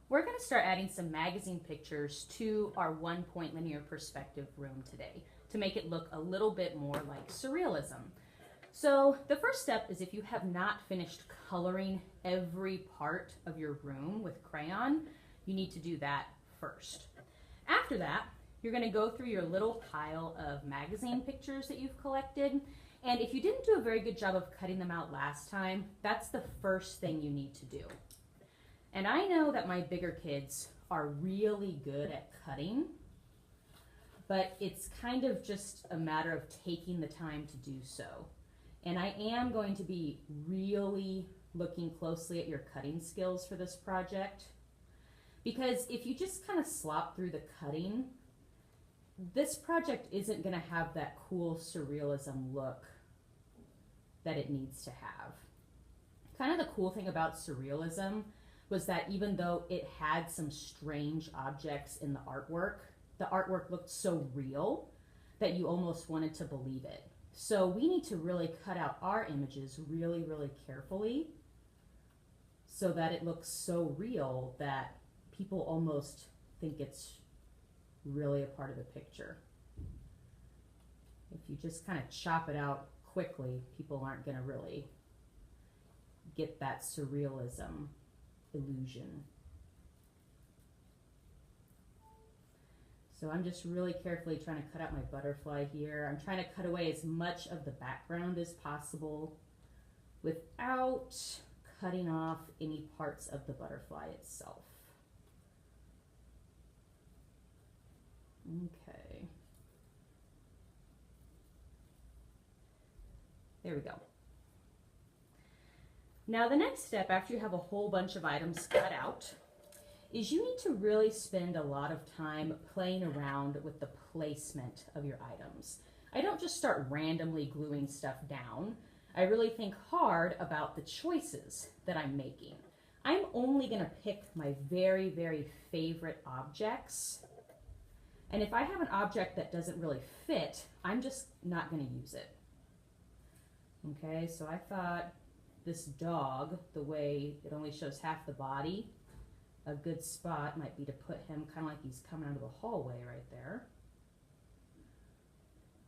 we're going to start adding some magazine pictures to our 1-point linear perspective room today to make it look a little bit more like surrealism. So the first step is, if you have not finished coloring every part of your room with crayon, you need to do that first. After that, you're going to go through your little pile of magazine pictures that you've collected. And if you didn't do a very good job of cutting them out last time, that's the first thing you need to do. And I know that my bigger kids are really good at cutting, but it's kind of just a matter of taking the time to do so. And I am going to be really looking closely at your cutting skills for this project, because if you just kind of slop through the cutting, this project isn't going to have that cool surrealism look that it needs to have. Kind of the cool thing about surrealism was that even though it had some strange objects in the artwork looked so real that you almost wanted to believe it. So we need to really cut out our images really, really carefully so that it looks so real that people almost think it's really a part of the picture. If you just kind of chop it out quickly, people aren't going to really get that surrealism illusion. So I'm just really carefully trying to cut out my butterfly here. I'm trying to cut away as much of the background as possible without cutting off any parts of the butterfly itself. Okay. There we go. Now the next step, after you have a whole bunch of items cut out, is you need to really spend a lot of time playing around with the placement of your items. I don't just start randomly gluing stuff down. I really think hard about the choices that I'm making. I'm only going to pick my very, very favorite objects. And if I have an object that doesn't really fit, I'm just not going to use it. Okay, so I thought this dog, the way it only shows half the body, a good spot might be to put him kind of like he's coming out of a hallway right there.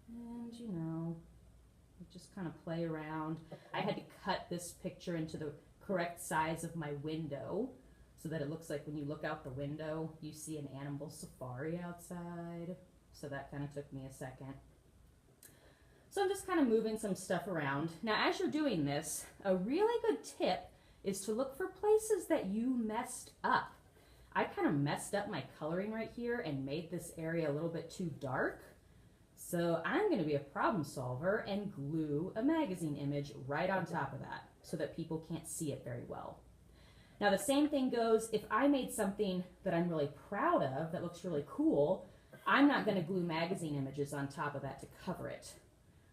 And you know, just kind of play around. I had to cut this picture into the correct size of my window so that it looks like when you look out the window, you see an animal safari outside. So that kind of took me a second. So I'm just kind of moving some stuff around. Now, as you're doing this, a really good tip is to look for places that you messed up. I kind of messed up my coloring right here and made this area a little bit too dark. So I'm going to be a problem solver and glue a magazine image right on top of that so that people can't see it very well. Now the same thing goes if I made something that I'm really proud of that looks really cool. I'm not going to glue magazine images on top of that to cover it.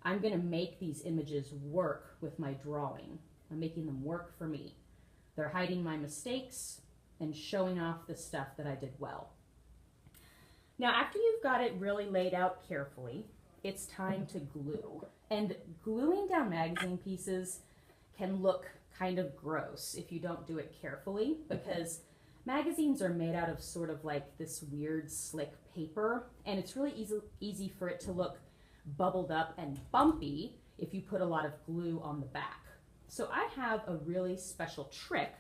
I'm going to make these images work with my drawing. I'm making them work for me. They're hiding my mistakes and showing off the stuff that I did well. Now, after you've got it really laid out carefully, it's time to glue. And gluing down magazine pieces can look kind of gross if you don't do it carefully, because magazines are made out of sort of like this weird slick paper, and it's really easy for it to look bubbled up and bumpy if you put a lot of glue on the back. So I have a really special trick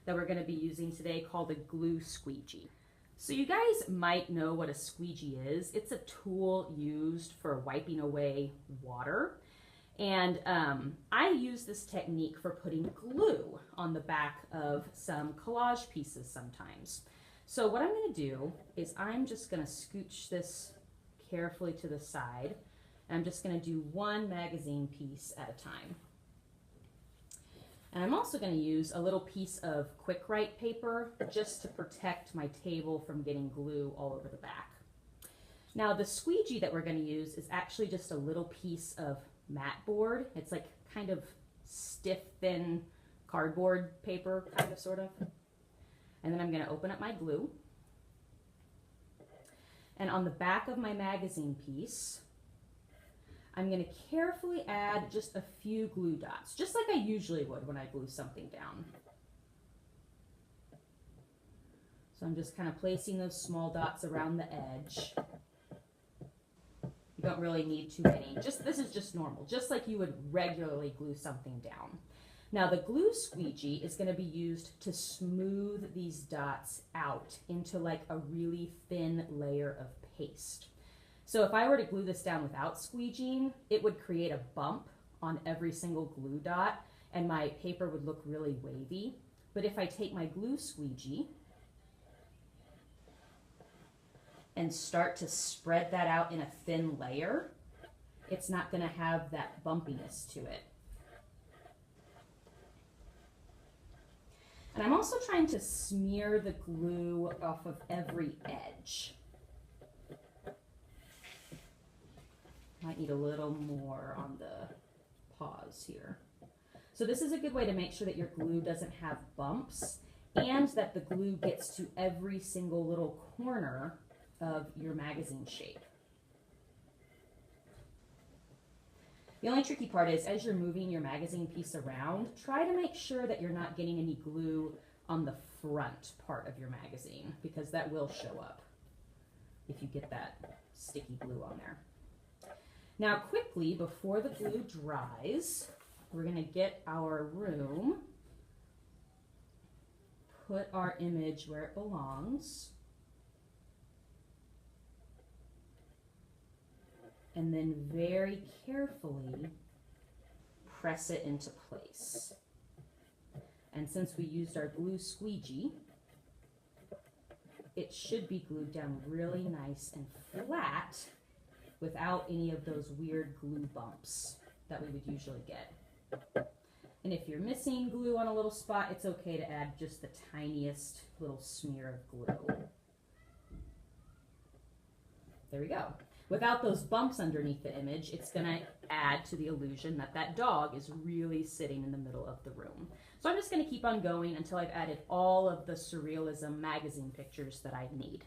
that we're going to be using today called a glue squeegee. So you guys might know what a squeegee is. It's a tool used for wiping away water. And I use this technique for putting glue on the back of some collage pieces sometimes. So what I'm going to do is I'm just going to scooch this carefully to the side. And I'm just going to do one magazine piece at a time. And I'm also going to use a little piece of quick write paper just to protect my table from getting glue all over the back. Now the squeegee that we're going to use is actually just a little piece of mat board. It's like kind of stiff, thin cardboard paper, kind of, sort of. And then I'm going to open up my glue. And on the back of my magazine piece, I'm going to carefully add just a few glue dots, just like I usually would when I glue something down. So I'm just kind of placing those small dots around the edge. You don't really need too many. This is just normal, just like you would regularly glue something down. Now the glue squeegee is going to be used to smooth these dots out into like a really thin layer of paste. So if I were to glue this down without squeegeeing, it would create a bump on every single glue dot and my paper would look really wavy. But if I take my glue squeegee and start to spread that out in a thin layer, it's not going to have that bumpiness to it. And I'm also trying to smear the glue off of every edge. Might need a little more on the paws here. So this is a good way to make sure that your glue doesn't have bumps and that the glue gets to every single little corner of your magazine shape. The only tricky part is as you're moving your magazine piece around, try to make sure that you're not getting any glue on the front part of your magazine because that will show up if you get that sticky glue on there. Now quickly, before the glue dries, we're going to get our room, put our image where it belongs, and then very carefully press it into place. And since we used our glue squeegee, it should be glued down really nice and flat without any of those weird glue bumps that we would usually get. And if you're missing glue on a little spot, it's okay to add just the tiniest little smear of glue. There we go. Without those bumps underneath the image, it's going to add to the illusion that that dog is really sitting in the middle of the room. So I'm just going to keep on going until I've added all of the Surrealism magazine pictures that I need.